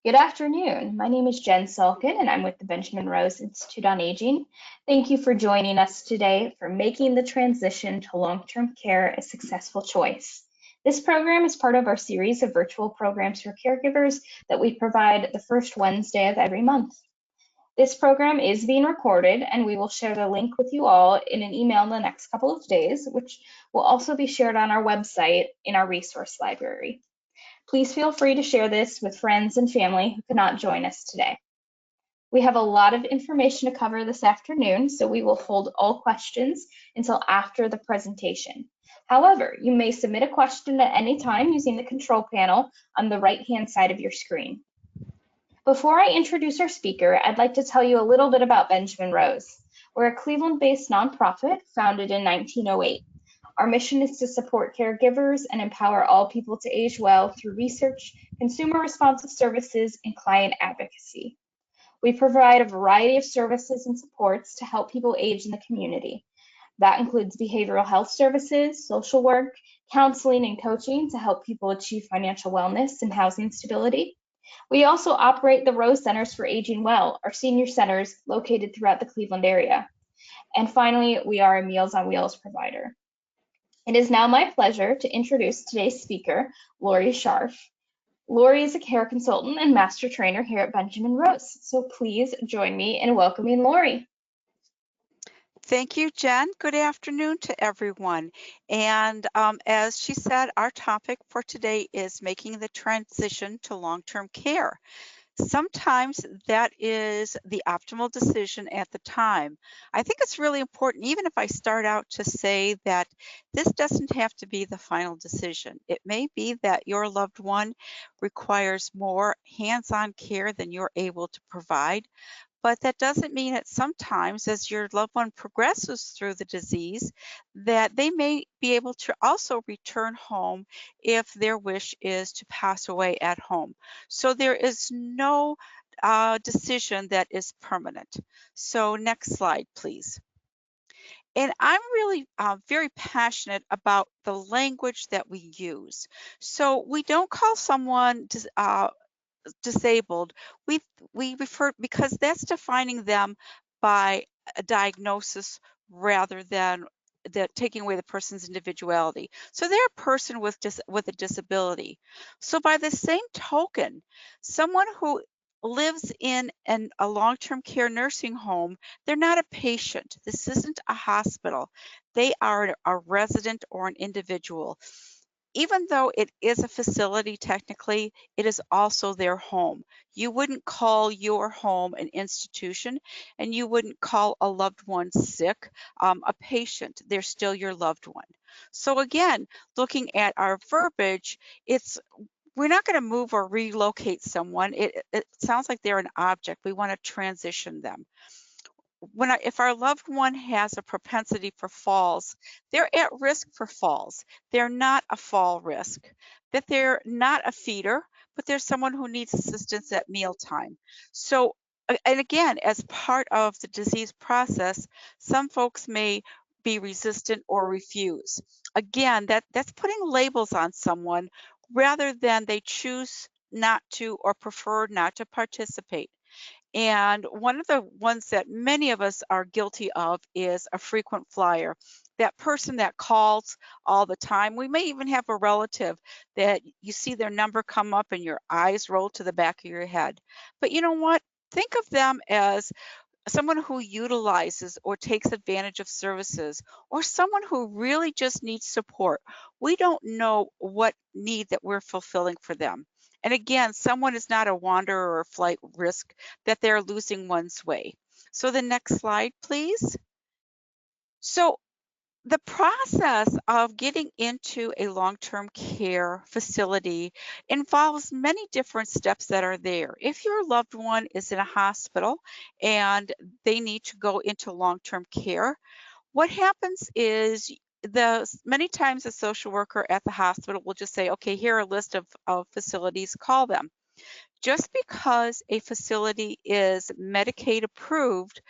Good afternoon. My name is Jen Salkin, and I'm with the Benjamin Rose Institute on Aging. Thank you for joining us today for Making the Transition to Long-Term Care a Successful Choice. This program is part of our series of virtual programs for caregivers that we provide the first Wednesday of every month. This program is being recorded, and we will share the link with you all in an email in the next couple of days, which will also be shared on our website in our resource library. Please feel free to share this with friends and family who cannot join us today. We have a lot of information to cover this afternoon, so we will hold all questions until after the presentation. However, you may submit a question at any time using the control panel on the right-hand side of your screen. Before I introduce our speaker, I'd like to tell you a little bit about Benjamin Rose. We're a Cleveland-based nonprofit founded in 1908. Our mission is to support caregivers and empower all people to age well through research, consumer responsive services, and client advocacy. We provide a variety of services and supports to help people age in the community. That includes behavioral health services, social work, counseling, and coaching to help people achieve financial wellness and housing stability. We also operate the Rose Centers for Aging Well, our senior centers located throughout the Cleveland area. And finally, we are a Meals on Wheels provider. It is now my pleasure to introduce today's speaker, Lori Scharf. Lori is a care consultant and master trainer here at Benjamin Rose. So please join me in welcoming Lori. Thank you, Jen. Good afternoon to everyone. And as she said, our topic for today is making the transition to long-term care. Sometimes that is the optimal decision at the time. I think it's really important, even if I start out to say that this doesn't have to be the final decision. It may be that your loved one requires more hands-on care than you're able to provide. But that doesn't mean that sometimes as your loved one progresses through the disease, that they may be able to also return home if their wish is to pass away at home. So there is no decision that is permanent. So next slide, please. And I'm really very passionate about the language that we use. So we don't call someone disabled, we refer, because that's defining them by a diagnosis rather than taking away the person's individuality. So they're a person with a disability. So by the same token, someone who lives in a long-term care nursing home, they're not a patient. This isn't a hospital. They are a resident or an individual. Even though it is a facility, technically, it is also their home. You wouldn't call your home an institution, and you wouldn't call a loved one sick a patient. They're still your loved one. So again, looking at our verbiage, we're not going to move or relocate someone. It sounds like they're an object. We want to transition them. If our loved one has a propensity for falls, they're at risk for falls. They're not a fall risk. That they're not a feeder, but they're someone who needs assistance at mealtime. So, and again, as part of the disease process, some folks may be resistant or refuse. Again, that's putting labels on someone rather than they choose not to or prefer not to participate. And one of the ones that many of us are guilty of is a frequent flyer. That person that calls all the time. We may even have a relative that you see their number come up and your eyes roll to the back of your head. But you know what? Think of them as someone who utilizes or takes advantage of services, or someone who really just needs support. We don't know what need that we're fulfilling for them. And again, someone is not a wanderer or a flight risk that they're losing one's way. So the next slide, please. So the process of getting into a long-term care facility involves many different steps that are there. If your loved one is in a hospital and they need to go into long-term care, what happens is many times a social worker at the hospital will just say, okay, here are a list of facilities, call them. Just because a facility is Medicaid approved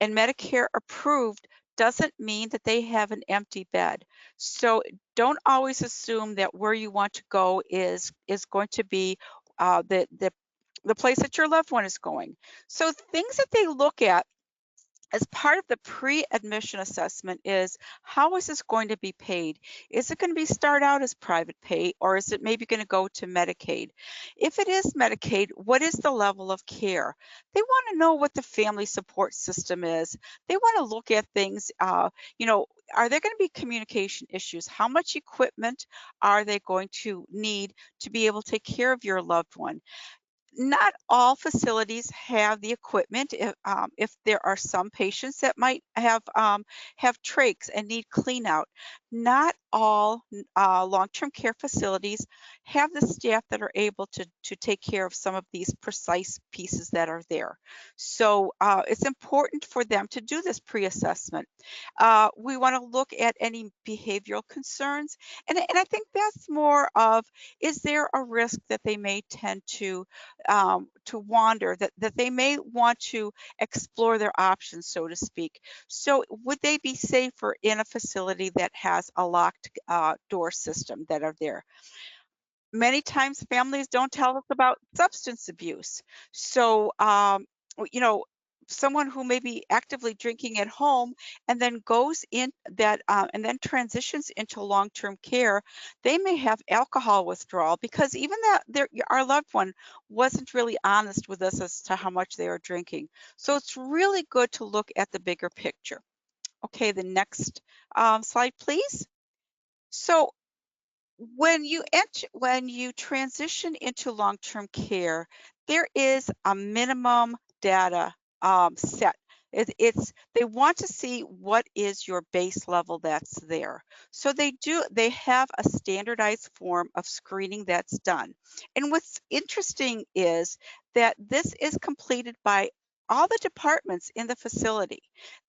and Medicare approved doesn't mean that they have an empty bed. So don't always assume that where you want to go is going to be the the place that your loved one is going. So things that they look at as part of the pre-admission assessment is, how is this going to be paid? Is it going to be start out as private pay, or is it maybe going to go to Medicaid? If it is Medicaid, what is the level of care? They want to know what the family support system is. They want to look at things, you know, are there going to be communication issues? How much equipment are they going to need to be able to take care of your loved one? Not all facilities have the equipment. If there are some patients that might have trachs and need clean out, not all long-term care facilities have the staff that are able to take care of some of these precise pieces that are there. So it's important for them to do this pre-assessment. We want to look at any behavioral concerns, and I think that's more of, is there a risk that they may tend to wander, that they may want to explore their options, so to speak. So would they be safer in a facility that has a locked door system that are there? Many times families don't tell us about substance abuse. So, you know, someone who may be actively drinking at home and then goes in that and then transitions into long-term care, they may have alcohol withdrawal because even that our loved one wasn't really honest with us as to how much they are drinking. So it's really good to look at the bigger picture. Okay, the next slide, please. So when you transition into long-term care, there is a minimum data set. They want to see what is your base level that's there. So they have a standardized form of screening that's done. And what's interesting is that this is completed by all the departments in the facility,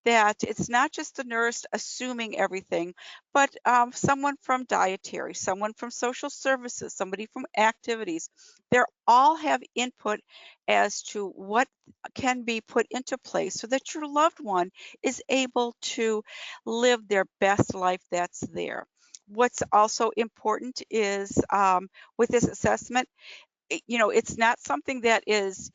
that it's not just the nurse assuming everything, but someone from dietary, someone from social services, somebody from activities, they all have input as to what can be put into place so that your loved one is able to live their best life that's there. What's also important is with this assessment, you know, it's not something that is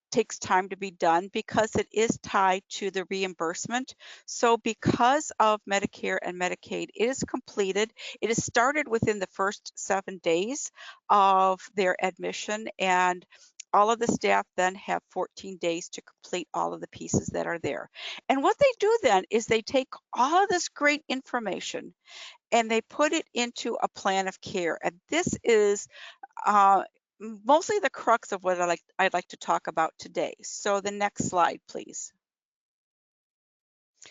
takes time to be done because it is tied to the reimbursement. So because of Medicare and Medicaid, it is completed. It is started within the first 7 days of their admission, and all of the staff then have 14 days to complete all of the pieces that are there. And what they do then is they take all of this great information and they put it into a plan of care. And this is uh, mostly the crux of what I'd like to talk about today. So the next slide, please.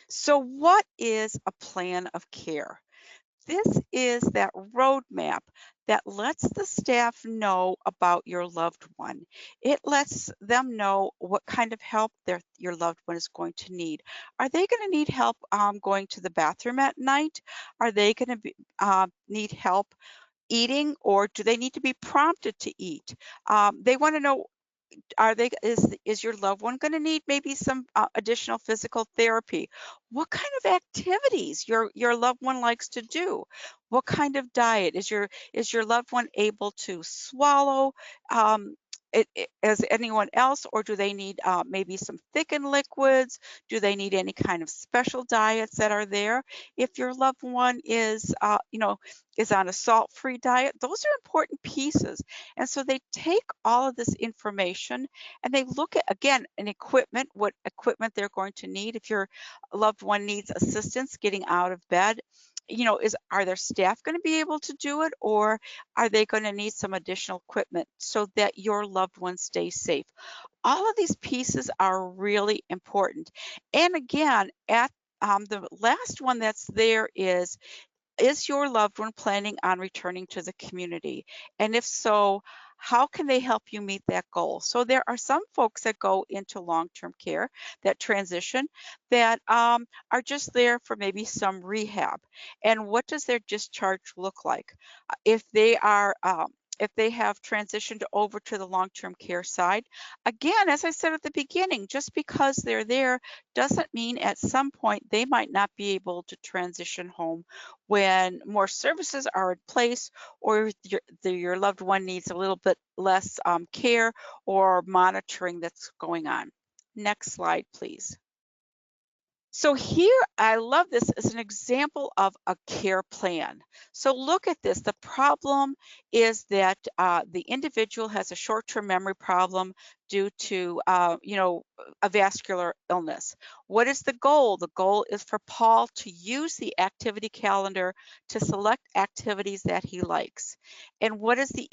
So what is a plan of care? This is that roadmap that lets the staff know about your loved one. It lets them know what kind of help your loved one is going to need. Are they going to need help going to the bathroom at night? Are they going to need help eating, or do they need to be prompted to eat? They want to know, is your loved one going to need maybe some additional physical therapy? What kind of activities your loved one likes to do? What kind of diet is your loved one able to swallow as anyone else, or do they need maybe some thickened liquids? Do they need any kind of special diets that are there? If your loved one is you know, is on a salt-free diet, those are important pieces. And so they take all of this information and they look at, again, an equipment, what equipment they're going to need. If your loved one needs assistance getting out of bed, you know, are their staff going to be able to do it, or are they going to need some additional equipment so that your loved one stays safe? All of these pieces are really important. And again, at the last one that's there is your loved one planning on returning to the community? And if so, how can they help you meet that goal? So there are some folks that go into long-term care, that transition, that are just there for maybe some rehab. And what does their discharge look like? If they are if they have transitioned over to the long-term care side. Again, as I said at the beginning, just because they're there doesn't mean at some point they might not be able to transition home when more services are in place, or your loved one needs a little bit less care or monitoring that's going on. Next slide, please. So here, I love this as an example of a care plan. So look at this. The problem is that the individual has a short-term memory problem due to, a vascular illness. What is the goal? The goal is for Paul to use the activity calendar to select activities that he likes. And what is the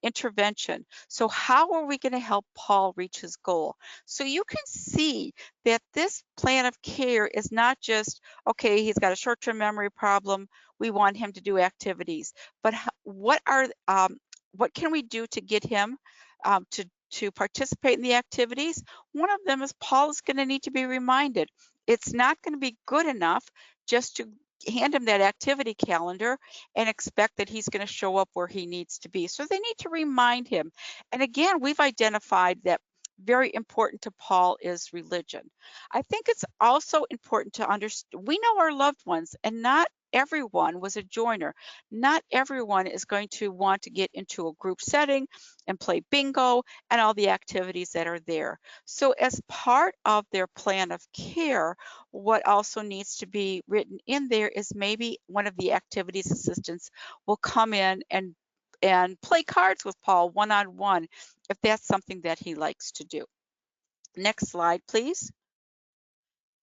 intervention? So how are we going to help Paul reach his goal? So you can see that this plan of care is not just, okay, he's got a short-term memory problem, we want him to do activities, but what can we do to get him to participate in the activities? One of them is Paul is going to need to be reminded. It's not going to be good enough just to hand him that activity calendar and expect that he's going to show up where he needs to be. So they need to remind him. And again, we've identified that very important to Paul is religion. I think it's also important to understand, we know our loved ones, and not everyone was a joiner. Not everyone is going to want to get into a group setting and play bingo and all the activities that are there. So as part of their plan of care, what also needs to be written in there is maybe one of the activities assistants will come in and play cards with Paul one-on-one if that's something that he likes to do. Next slide, please.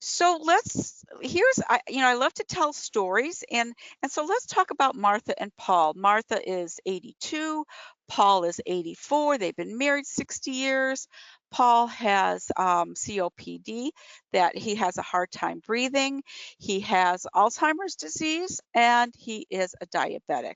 So I love to tell stories, and so let's talk about Martha and Paul. Martha is 82, Paul is 84. They've been married 60 years. Paul has COPD, that he has a hard time breathing. He has Alzheimer's disease, and he is a diabetic.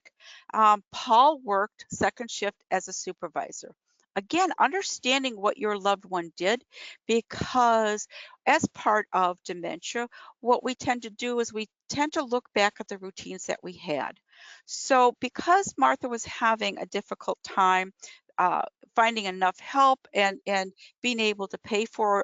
Paul worked second shift as a supervisor. Again, understanding what your loved one did, because as part of dementia, what we tend to do is we tend to look back at the routines that we had. So because Martha was having a difficult time finding enough help and being able to pay for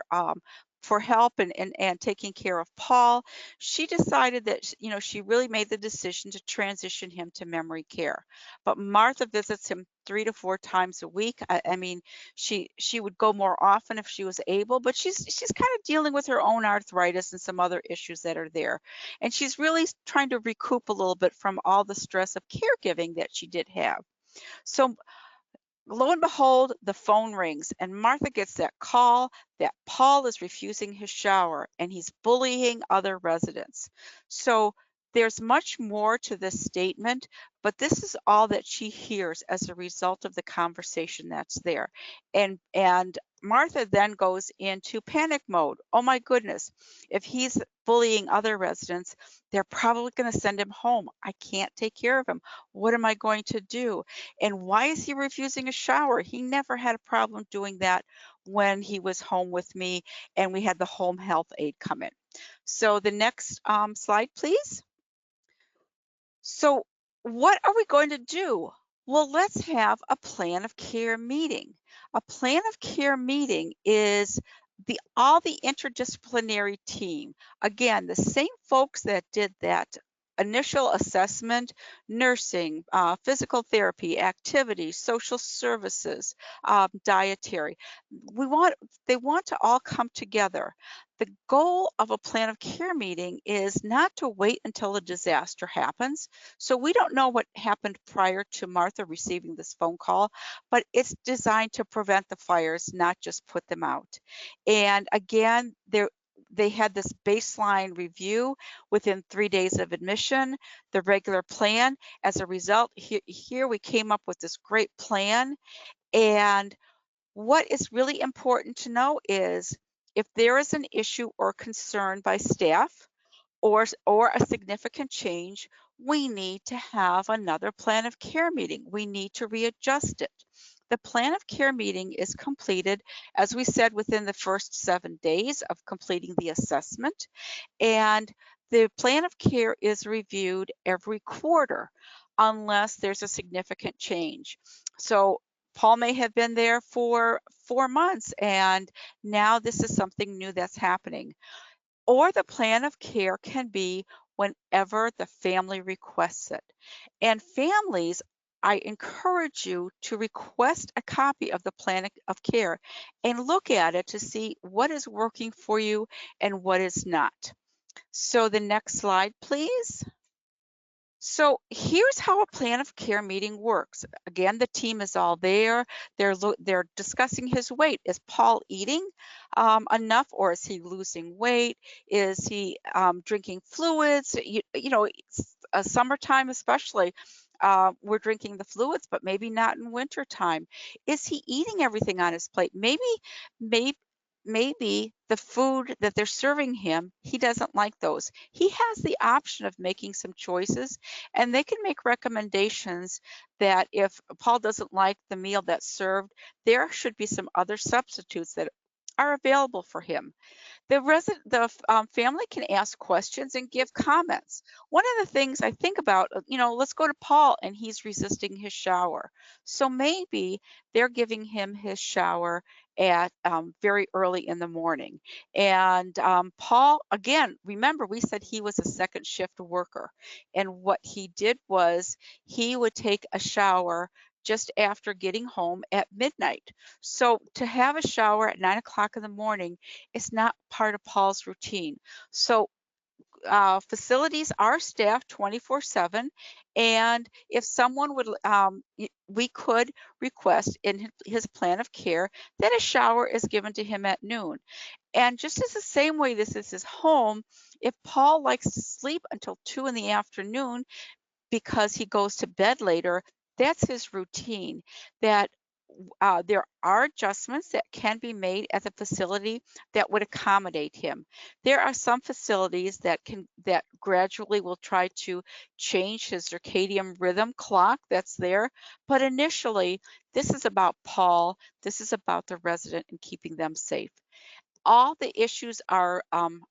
help and taking care of Paul, she decided that she really made the decision to transition him to memory care. But Martha visits him 3 to 4 times a week. I mean, she would go more often if she was able, but she's kind of dealing with her own arthritis and some other issues that are there. And she's really trying to recoup a little bit from all the stress of caregiving that she did have. So lo and behold, the phone rings and Martha gets that call that Paul is refusing his shower and he's bullying other residents. So there's much more to this statement, but this is all that she hears as a result of the conversation that's there. And Martha then goes into panic mode. Oh my goodness, if he's bullying other residents, they're probably going to send him home. I can't take care of him. What am I going to do? And why is he refusing a shower? He never had a problem doing that when he was home with me and we had the home health aide come in. So the next slide, please. So what are we going to do? Well, let's have a plan of care meeting. A plan of care meeting is all the interdisciplinary team. Again, the same folks that did that initial assessment, nursing, physical therapy, activities, social services, dietary. They want to all come together. The goal of a plan of care meeting is not to wait until a disaster happens. So we don't know what happened prior to Martha receiving this phone call, but it's designed to prevent the fires, not just put them out. And again, they had this baseline review within 3 days of admission, the regular plan. As a result, here we came up with this great plan. And what is really important to know is if there is an issue or concern by staff or a significant change, we need to have another plan of care meeting. We need to readjust it. The plan of care meeting is completed, as we said, within the first 7 days of completing the assessment. And the plan of care is reviewed every quarter. unless there's a significant change. So Paul may have been there for 4 months, and now this is something new that's happening. Or the plan of care can be whenever the family requests it. And families, I encourage you to request a copy of the plan of care and look at it to see what is working for you and what is not. So the next slide, please. So here's how a plan of care meeting works. Again, the team is all there. They're discussing his weight. Is Paul eating enough, or is he losing weight? Is he drinking fluids? Summertime especially, we're drinking the fluids, but maybe not in wintertime. Is he eating everything on his plate? Maybe maybe the food that they're serving him, he doesn't like those. He has the option of making some choices, and they can make recommendations that if Paul doesn't like the meal that's served, there should be some other substitutes that are available for him. The family can ask questions and give comments. One of the things I think about, let's go to Paul and he's resisting his shower. So maybe they're giving him his shower at very early in the morning. And Paul, again, remember we said he was a second shift worker. And what he did was he would take a shower just after getting home at midnight. So to have a shower at 9 o'clock in the morning is not part of Paul's routine. So facilities are staffed 24/7, and if someone would, we could request in his plan of care that a shower is given to him at noon. And just as the same way this is his home, if Paul likes to sleep until 2 in the afternoon, because he goes to bed later, that's his routine. That there are adjustments that can be made at the facility that would accommodate him. There are some facilities that gradually will try to change his circadian rhythm clock that's there, but initially this is about Paul. This is about the resident and keeping them safe. All the issues are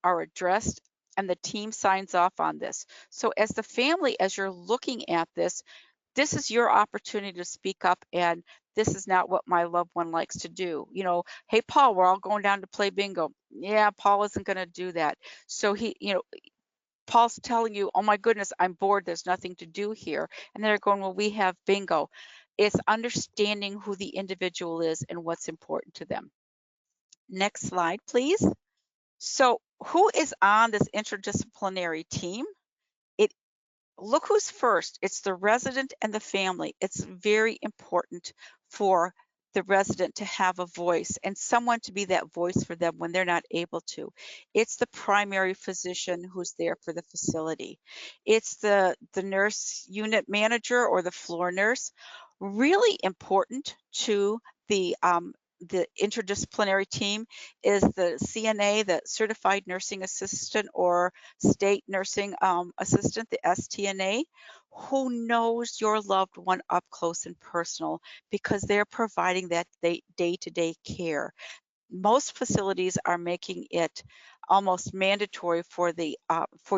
addressed, and the team signs off on this. So as the family, as you're looking at this is your opportunity to speak up, and this is not what my loved one likes to do. Hey, Paul, we're all going down to play bingo. Yeah, Paul isn't going to do that. So Paul's telling you, oh my goodness, I'm bored. There's nothing to do here. And they're going, well, we have bingo. It's understanding who the individual is and what's important to them. Next slide, please. So who is on this interdisciplinary team? Look who's first. It's the resident and the family. It's very important for the resident to have a voice and someone to be that voice for them when they're not able to. It's the primary physician who's there for the facility. It's the nurse unit manager or the floor nurse. Really important to the interdisciplinary team is the CNA, the Certified Nursing Assistant, or State Nursing Assistant, the STNA, who knows your loved one up close and personal because they're providing that day-to-day care. Most facilities are making it almost mandatory for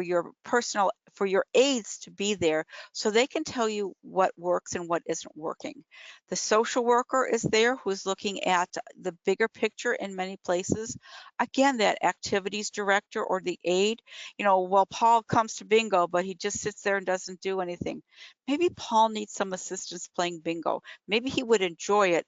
your aides to be there so they can tell you what works and what isn't working. The social worker is there who's looking at the bigger picture in many places. Again, that activities director or the aide, well, Paul comes to bingo, but he just sits there and doesn't do anything. Maybe Paul needs some assistance playing bingo. Maybe he would enjoy it,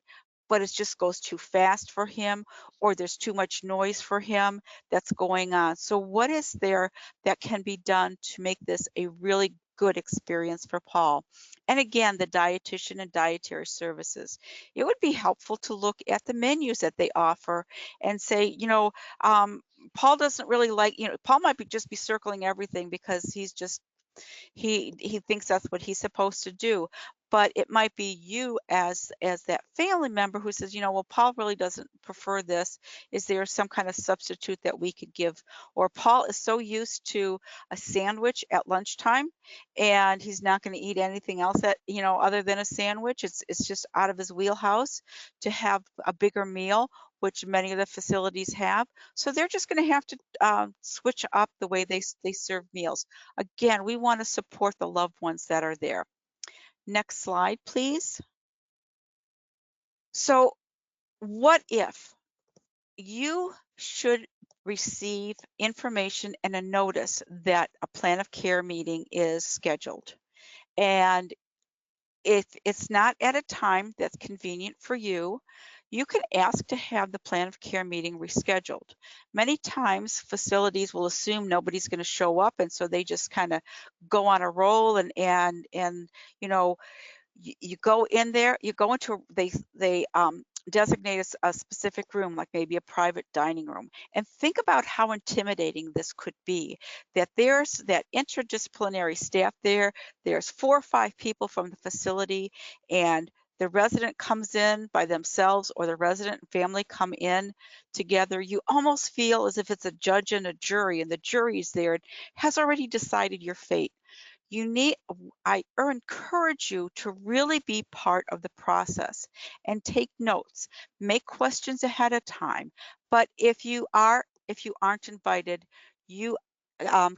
but it just goes too fast for him, or there's too much noise for him that's going on. So what is there that can be done to make this a really good experience for Paul? And again, the dietitian and dietary services. It would be helpful to look at the menus that they offer and say, Paul doesn't really like, Paul might just be circling everything because he thinks that's what he's supposed to do. But it might be you as that family member who says, well, Paul really doesn't prefer this. Is there some kind of substitute that we could give? Or Paul is so used to a sandwich at lunchtime and he's not going to eat anything else other than a sandwich. It's just out of his wheelhouse to have a bigger meal, which many of the facilities have. So they're just going to have to switch up the way they serve meals. Again, we want to support the loved ones that are there. Next slide, please. So what if you should receive information and a notice that a plan of care meeting is scheduled? And if it's not at a time that's convenient for you, you can ask to have the plan of care meeting rescheduled. Many times facilities will assume nobody's going to show up, and so they just kind of go on a roll and you know you go in there, you go into they designate a specific room, like maybe a private dining room, and think about how intimidating this could be. That there's that interdisciplinary staff there. There's 4 or 5 people from the facility, and the resident comes in by themselves, or the resident and family come in together. You almost feel as if it's a judge and a jury, and the jury's there and has already decided your fate. You need, I encourage you to really be part of the process and take notes, make questions ahead of time. But if you aren't invited, you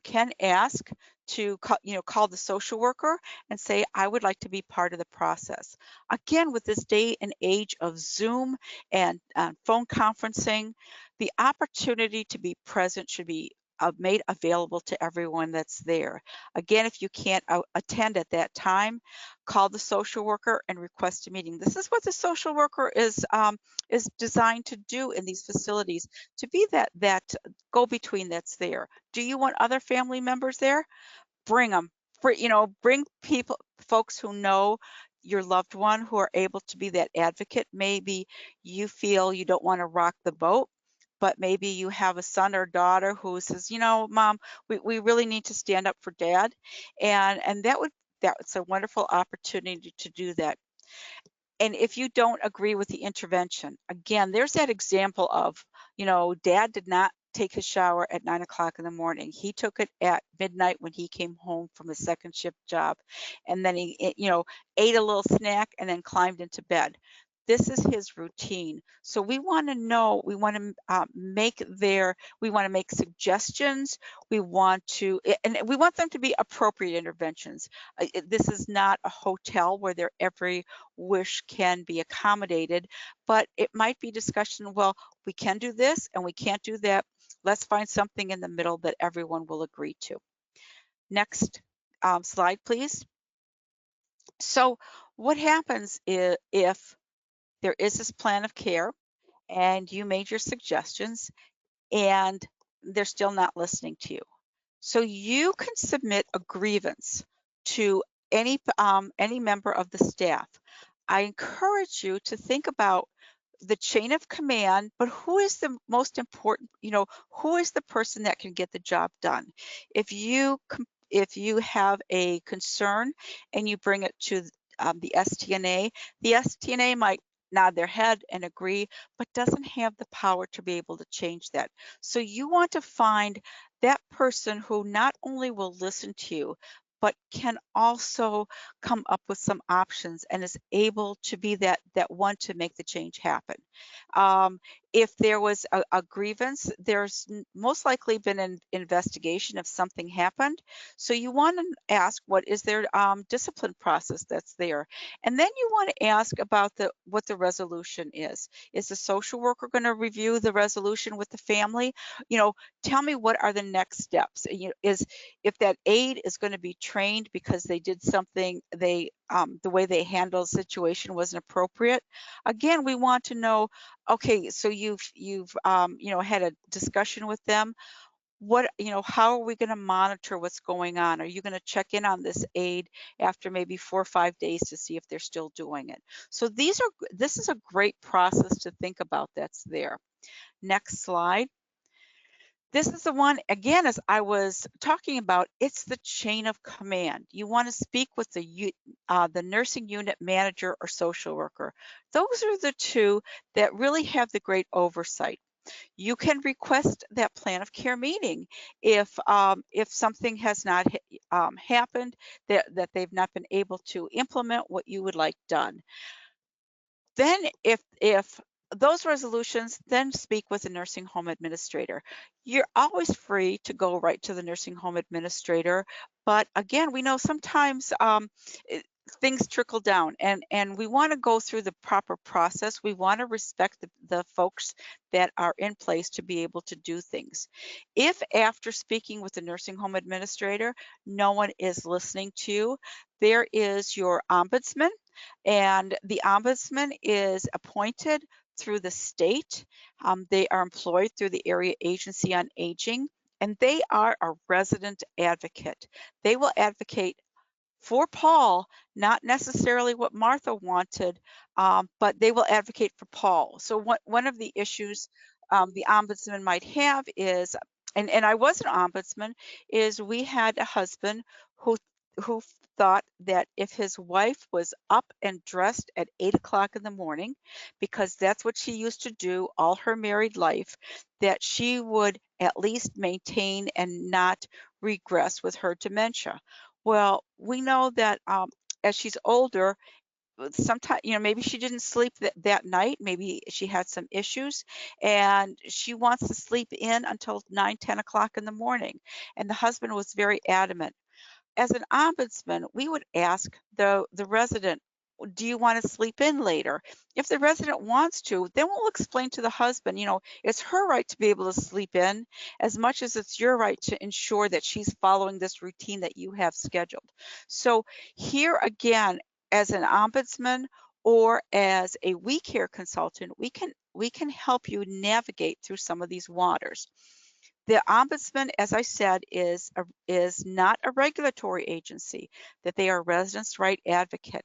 can ask to call the social worker and say, I would like to be part of the process. Again, with this day and age of Zoom and phone conferencing, the opportunity to be present should be made available to everyone that's there. Again, if you can't attend at that time, call the social worker and request a meeting. This is what the social worker is designed to do in these facilities, to be that go-between that's there. Do you want other family members there? Bring them. Bring folks who know your loved one, who are able to be that advocate. Maybe you feel you don't want to rock the boat, but maybe you have a son or daughter who says, Mom, we really need to stand up for Dad. And that's a wonderful opportunity to do that. And if you don't agree with the intervention, again, there's that example of, Dad did not take his shower at 9 o'clock in the morning. He took it at midnight when he came home from his second shift job. And then he, ate a little snack and then climbed into bed. This is his routine. So we want to know, we want to we want to make suggestions. And we want them to be appropriate interventions. This is not a hotel where their every wish can be accommodated, but it might be discussion, well, we can do this and we can't do that. Let's find something in the middle that everyone will agree to. Next slide, please. So what happens if there is this plan of care and you made your suggestions and they're still not listening to you? So you can submit a grievance to any member of the staff. I encourage you to think about the chain of command, but who is the most important, who is the person that can get the job done? If you have a concern and you bring it to the STNA might nod their head and agree, but doesn't have the power to be able to change that. So you want to find that person who not only will listen to you, but can also come up with some options and is able to be that one to make the change happen. If there was a grievance, there's most likely been an investigation if something happened. So you want to ask, what is their discipline process that's there? And then you want to ask about what the resolution is. Is the social worker going to review the resolution with the family? Tell me, what are the next steps? If that aide is going to be trained because they did something, the way they handled the situation wasn't appropriate. Again, we want to know, okay, so you've had a discussion with them. How are we going to monitor what's going on? Are you going to check in on this aide after maybe 4 or 5 days to see if they're still doing it? So this is a great process to think about that's there. Next slide. This is the one, again, as I was talking about, it's the chain of command. You want to speak with the nursing unit manager or social worker. Those are the two that really have the great oversight. You can request that plan of care meeting if something has not happened, that they've not been able to implement what you would like done. Then if those resolutions, then speak with the nursing home administrator. You're always free to go right to the nursing home administrator, but again, we know sometimes things trickle down, and we want to go through the proper process. We want to respect the folks that are in place to be able to do things. If after speaking with the nursing home administrator, no one is listening to you, there is your ombudsman, and the ombudsman is appointed through the state. They are employed through the Area Agency on Aging, and they are a resident advocate. They will advocate for Paul, not necessarily what Martha wanted, but they will advocate for Paul. So one of the issues the ombudsman might have is, and I was an ombudsman, is we had a husband who who thought that if his wife was up and dressed at 8 o'clock in the morning, because that's what she used to do all her married life, that she would at least maintain and not regress with her dementia. Well, we know that as she's older, sometimes, maybe she didn't sleep that night. Maybe she had some issues and she wants to sleep in until 9, 10 o'clock in the morning. And the husband was very adamant. As an ombudsman, we would ask the resident, do you want to sleep in later? If the resident wants to, then we'll explain to the husband, it's her right to be able to sleep in as much as it's your right to ensure that she's following this routine that you have scheduled. So here again, as an ombudsman or as a we care consultant, we can help you navigate through some of these waters. The ombudsman, as I said, is not a regulatory agency, that they are a residents' right advocate.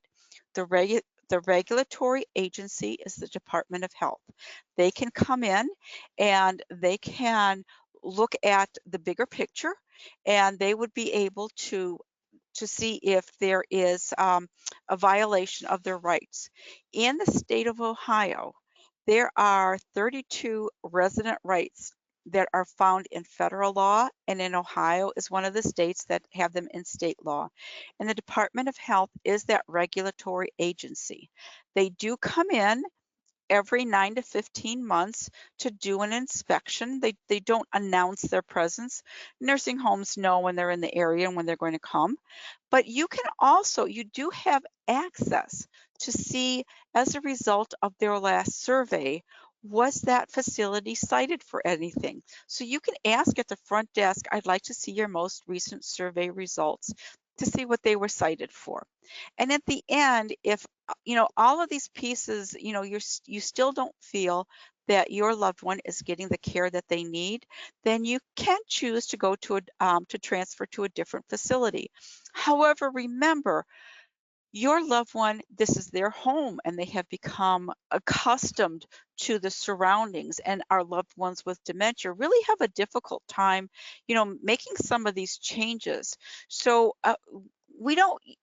The regulatory agency is the Department of Health. They can come in and they can look at the bigger picture, and they would be able to see if there is a violation of their rights. In the state of Ohio, there are 32 resident rights that are found in federal law, and in Ohio is one of the states that have them in state law. And the Department of Health is that regulatory agency. They do come in every 9 to 15 months to do an inspection. They don't announce their presence. Nursing homes know when they're in the area and when they're going to come. But you do have access to see, as a result of their last survey, was that facility cited for anything? So you can ask at the front desk, I'd like to see your most recent survey results to see what they were cited for. And at the end, if all of these pieces, you still don't feel that your loved one is getting the care that they need, then you can choose to go to transfer to a different facility. However, remember, your loved one, this is their home and they have become accustomed to the surroundings, and our loved ones with dementia really have a difficult time, making some of these changes. So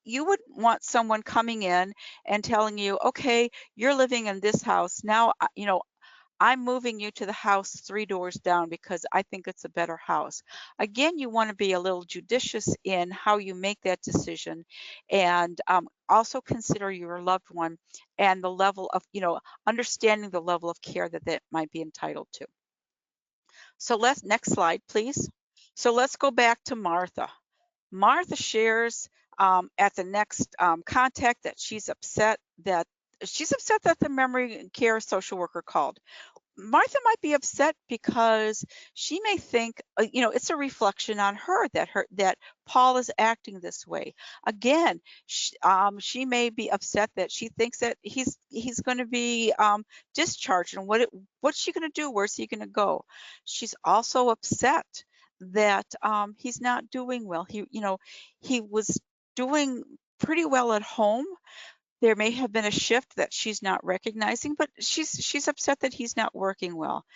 you wouldn't want someone coming in and telling you, okay, you're living in this house now, I'm moving you to the house 3 doors down because I think it's a better house. Again, you want to be a little judicious in how you make that decision, and also consider your loved one and the level of, understanding the level of care that they might be entitled to. So next slide, please. So let's go back to Martha. Martha shares at the next contact that she's upset that the memory care social worker called. Martha might be upset because she may think, it's a reflection on her that Paul is acting this way. Again, she may be upset that she thinks that he's going to be discharged, and what's she going to do? Where's he going to go? She's also upset that he's not doing well. He was doing pretty well at home. There may have been a shift that she's not recognizing, but she's upset that he's not working well.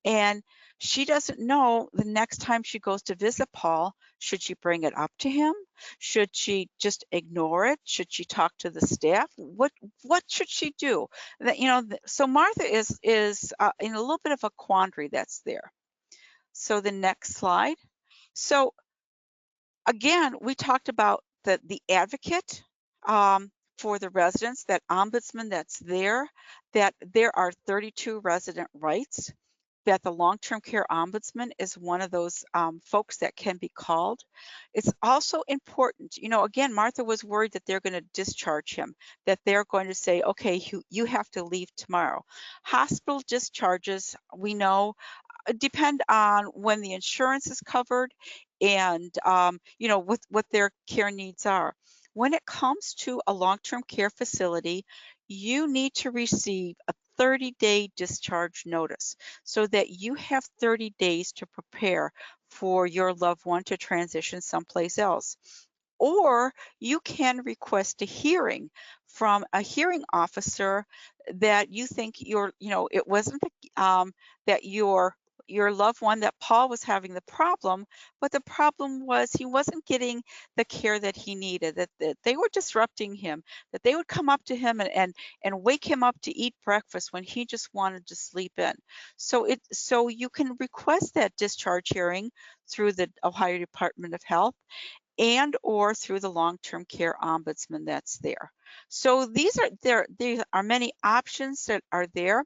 And she doesn't know the next time she goes to visit Paul, should she bring it up to him? Should she just ignore it? Should she talk to the staff? What should she do? So Martha is in a little bit of a quandary that's there. So the next slide. So again, we talked about the advocate for the residents, that ombudsman that's there, that there are 32 resident rights. that the long-term care ombudsman is one of those folks that can be called. It's also important, you know, again, Martha was worried that they're going to discharge him, that they're going to say, okay, you have to leave tomorrow. Hospital discharges, we know, depend on when the insurance is covered and you know what their care needs are. When it comes to a long-term care facility, you need to receive a 30-day discharge notice so that you have 30 days to prepare for your loved one to transition someplace else. Or you can request a hearing from a hearing officer that you think you know, it wasn't that your loved one, that Paul was having the problem, but the problem was he wasn't getting the care that he needed, that they were disrupting him, that they would come up to him and wake him up to eat breakfast when he just wanted to sleep in. So you can request that discharge hearing through the Ohio Department of Health and or through the long-term care ombudsman that's there. So there are many options that are there.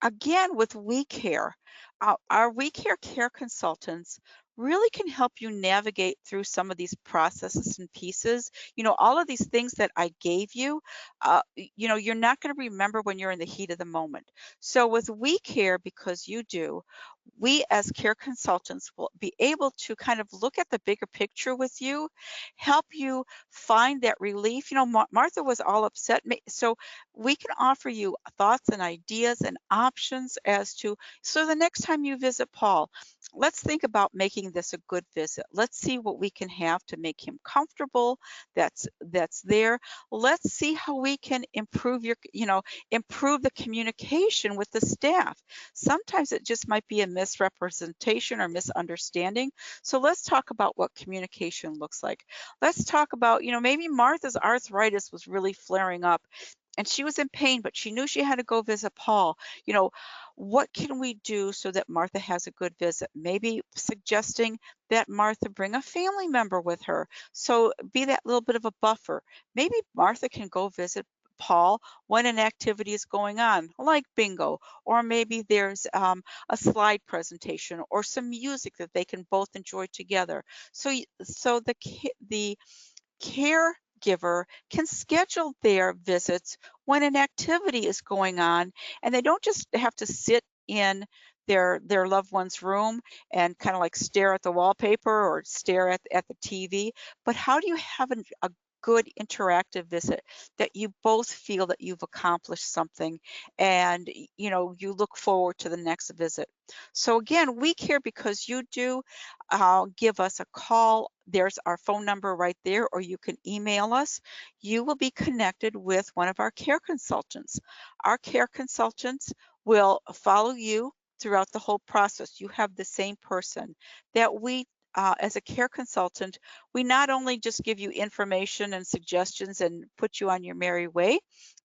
Again, with WeCare, our WeCare care consultants really can help you navigate through some of these processes and pieces. You know, all of these things that I gave you, you know, you're not going to remember when you're in the heat of the moment. So with WeCare, because you do, we as care consultants will be able to kind of look at the bigger picture with you, help you find that relief. You know, Martha was all upset. So we can offer you thoughts and ideas and options as to, so the next time you visit Paul, let's think about making this a good visit. Let's see what we can have to make him comfortable. That's there. Let's see how we can improve improve the communication with the staff. Sometimes it just might be a misrepresentation or misunderstanding. So let's talk about what communication looks like. Let's talk about, you know, maybe Martha's arthritis was really flaring up and she was in pain, but she knew she had to go visit Paul. You know, what can we do so that Martha has a good visit? Maybe suggesting that Martha bring a family member with her. So be that little bit of a buffer. Maybe Martha can go visit Paul when an activity is going on, like bingo, or maybe there's a slide presentation or some music that they can both enjoy together. So the caregiver can schedule their visits when an activity is going on, and they don't just have to sit in their loved one's room and kind of like stare at the wallpaper or stare at the TV, but how do you have a good interactive visit that you both feel that you've accomplished something and you know you look forward to the next visit. So again, we care because you do. Give us a call. There's our phone number right there, or you can email us. You will be connected with one of our care consultants. Our care consultants will follow you throughout the whole process. You have the same person that as a care consultant, we not only just give you information and suggestions and put you on your merry way,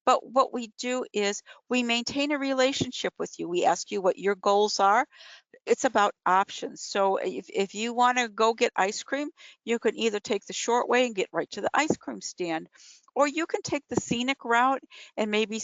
but what we do is we maintain a relationship with you. We ask you what your goals are. It's about options. So if you want to go get ice cream, you can either take the short way and get right to the ice cream stand, or you can take the scenic route and maybe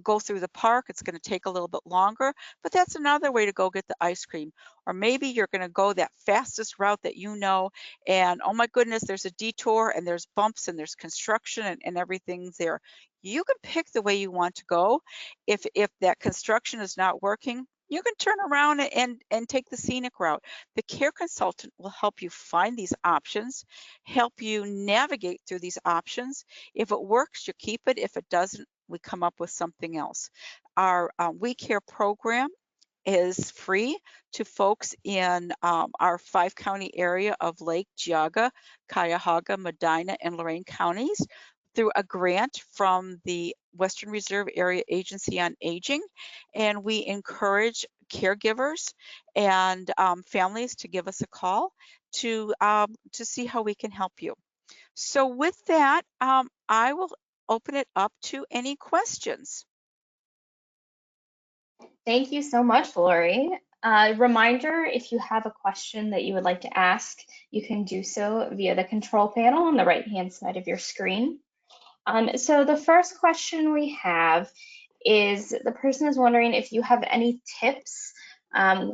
go through the park. It's going to take a little bit longer, but that's another way to go get the ice cream. Or maybe you're going to go that fastest route that you know, and oh my goodness, there's a detour and there's bumps and there's construction and everything's there. You can pick the way you want to go. If that construction is not working, you can turn around and take the scenic route. The care consultant will help you find these options, help you navigate through these options. If it works, you keep it. If it doesn't, we come up with something else. Our We Care program is free to folks in our 5-county area of Lake Geauga, Cuyahoga, Medina, and Lorain counties through a grant from the Western Reserve Area Agency on Aging. And we encourage caregivers and families to give us a call to see how we can help you. So with that, I will open it up to any questions. Thank you so much, Lori. Reminder, if you have a question that you would like to ask, you can do so via the control panel on the right-hand side of your screen. So the first question we have is the person is wondering if you have any tips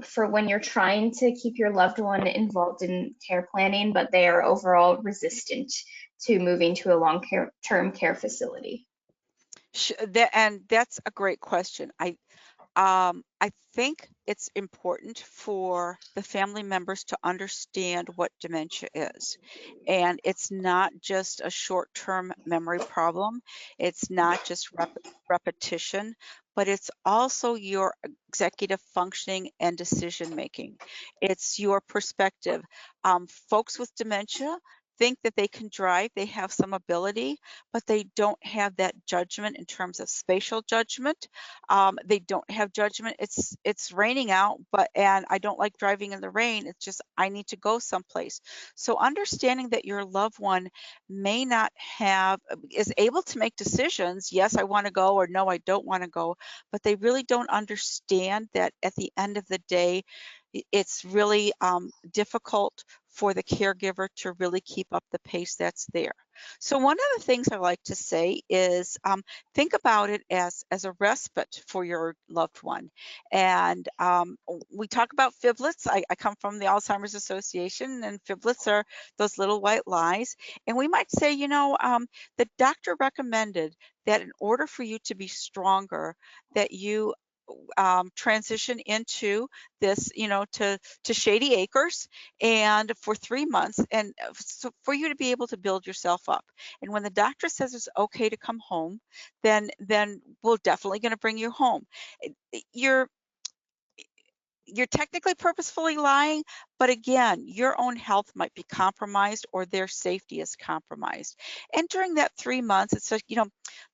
for when you're trying to keep your loved one involved in care planning, but they are overall resistant to moving to a long-term care facility? And that's a great question. I think it's important for the family members to understand what dementia is. And it's not just a short-term memory problem. It's not just repetition, but it's also your executive functioning and decision making. It's your perspective. Folks with dementia think that they can drive, they have some ability, but they don't have that judgment in terms of spatial judgment. They don't have judgment. It's raining out, and I don't like driving in the rain. It's just I need to go someplace. So understanding that your loved one may not have is able to make decisions. Yes, I want to go, or no, I don't want to go, but they really don't understand that at the end of the day, it's really difficult for the caregiver to really keep up the pace that's there. So one of the things I like to say is think about it as a respite for your loved one. And we talk about fiblets. I come from the Alzheimer's Association, and fiblets are those little white lies. And we might say, the doctor recommended that in order for you to be stronger, that you transition into this, to Shady Acres, and for 3 months, and so for you to be able to build yourself up. And when the doctor says it's okay to come home, then we're definitely going to bring you home. You're you're technically purposefully lying, but again, your own health might be compromised or their safety is compromised. And during that 3 months, it's like,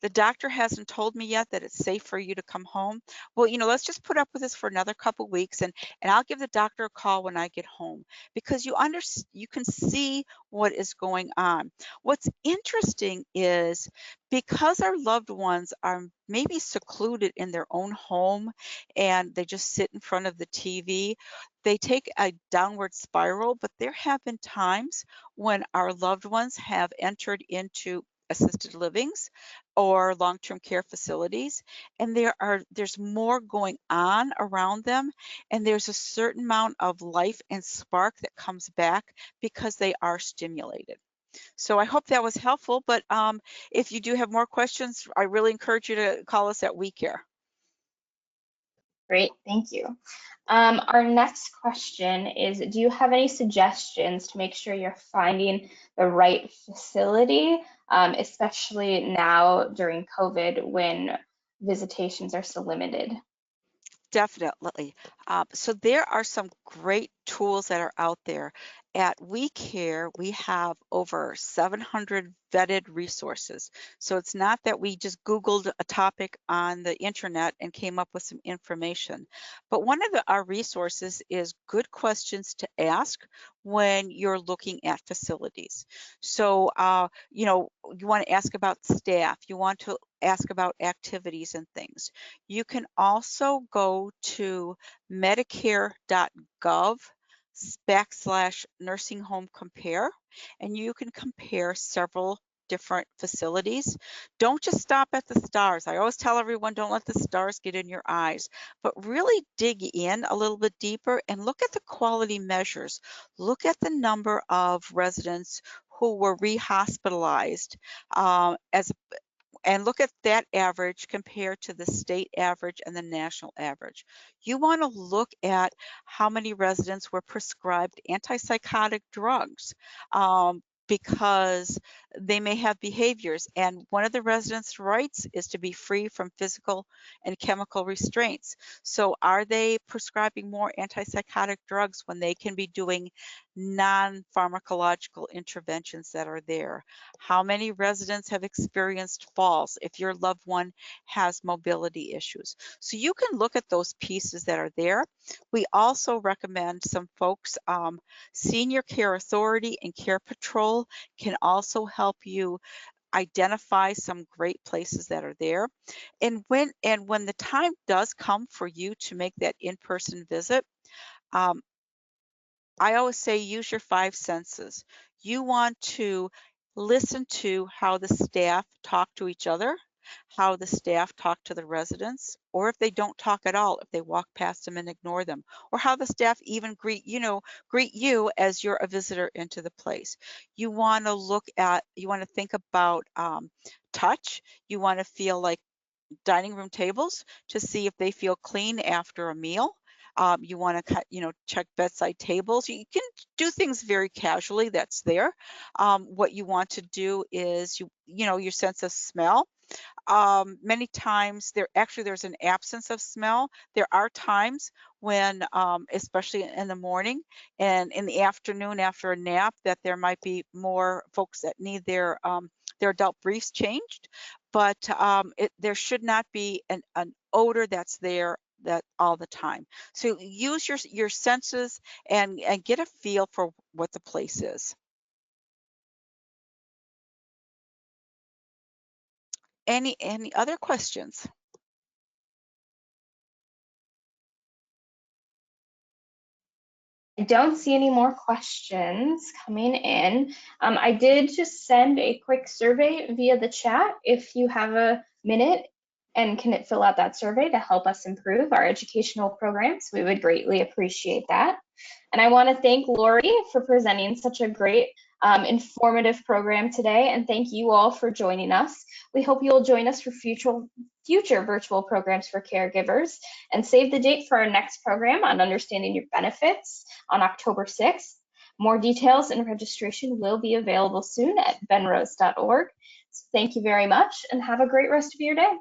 the doctor hasn't told me yet that it's safe for you to come home. Well, let's just put up with this for another couple weeks, and I'll give the doctor a call when I get home, because you can see what is going on. What's interesting is, because our loved ones are maybe secluded in their own home and they just sit in front of the TV, they take a downward spiral. But there have been times when our loved ones have entered into assisted livings or long-term care facilities, and there's more going on around them, and there's a certain amount of life and spark that comes back because they are stimulated. So I hope that was helpful, but if you do have more questions, I really encourage you to call us at WeCare. Great, thank you. Our next question is, do you have any suggestions to make sure you're finding the right facility, especially now during COVID when visitations are so limited? Definitely. So there are some great tools that are out there. At WeCare, we have over 700 vetted resources. So it's not that we just Googled a topic on the internet and came up with some information. But one of our resources is good questions to ask when you're looking at facilities. So, you want to ask about staff, you want to ask about activities and things. You can also go to medicare.gov/nursing home compare, and you can compare several different facilities. Don't just stop at the stars. I always tell everyone, don't let the stars get in your eyes, but really dig in a little bit deeper and look at the quality measures. Look at the number of residents who were rehospitalized as and look at that average compared to the state average and the national average. You want to look at how many residents were prescribed antipsychotic drugs, because they may have behaviors. And one of the residents' rights is to be free from physical and chemical restraints. So are they prescribing more antipsychotic drugs when they can be doing non-pharmacological interventions that are there? How many residents have experienced falls if your loved one has mobility issues? So you can look at those pieces that are there. We also recommend some folks, Senior Care Authority and Care Patrol can also help you identify some great places that are there. And when the time does come for you to make that in-person visit, um, I always say use your five senses. You want to listen to how the staff talk to each other. how the staff talk to the residents, or if they don't talk at all, if they walk past them and ignore them, or how the staff even greet you as you're a visitor into the place. You want to think about touch. You want to feel like dining room tables to see if they feel clean after a meal. You want to check bedside tables. You can do things very casually. That's there. What you want to do is your sense of smell. Many times there's an absence of smell. There are times when, especially in the morning and in the afternoon after a nap, that there might be more folks that need their adult briefs changed, but there should not be an odor that's there that all the time. So use your senses and get a feel for what the place is. Any other questions? I don't see any more questions coming in. I did just send a quick survey via the chat. If you have a minute and can fill out that survey to help us improve our educational programs, we would greatly appreciate that. And I want to thank Lori for presenting such a great informative program today, and thank you all for joining us. We hope you'll join us for future virtual programs for caregivers, and save the date for our next program on understanding your benefits on October 6th. More details and registration will be available soon at benrose.org. So thank you very much and have a great rest of your day.